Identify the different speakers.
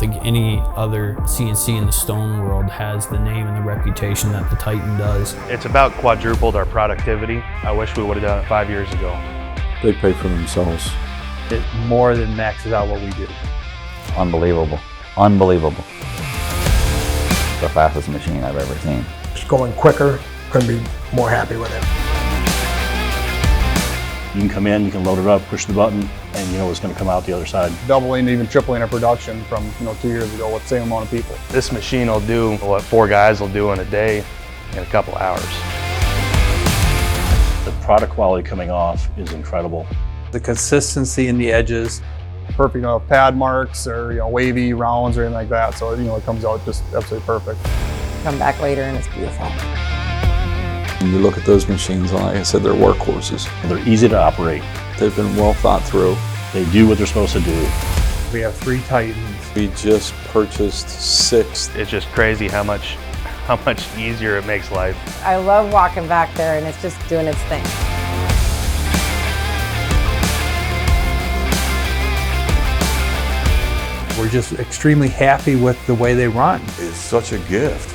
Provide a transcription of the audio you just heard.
Speaker 1: think any other CNC in the stone world has the name and the reputation that the Titan does.
Speaker 2: It's about quadrupled our productivity. I wish we would have done it 5 years ago.
Speaker 3: They pay for themselves.
Speaker 4: It more than maxes out what we do.
Speaker 5: Unbelievable. Unbelievable. The fastest machine I've ever seen.
Speaker 6: It's going quicker. Couldn't be more happy with it.
Speaker 7: You can come in, you can load it up, push the button, and you know it's going to come out the other side.
Speaker 8: Doubling, even tripling our production from 2 years ago with the same amount of people.
Speaker 2: This machine will do what 4 guys will do in a day in a couple hours.
Speaker 7: The product quality coming off is incredible.
Speaker 4: The consistency in the edges.
Speaker 8: Perfect, pad marks or wavy rounds or anything like that. So it comes out just absolutely perfect.
Speaker 9: Come back later and it's beautiful.
Speaker 3: When you look at those machines, like I said, they're workhorses.
Speaker 7: They're easy to operate.
Speaker 3: They've been well thought through.
Speaker 7: They do what they're supposed to do.
Speaker 4: We have 3 Titans.
Speaker 3: We just purchased 6.
Speaker 2: It's just crazy how much easier it makes life.
Speaker 9: I love walking back there and it's just doing its thing.
Speaker 4: We're just extremely happy with the way they run.
Speaker 10: It's such a gift.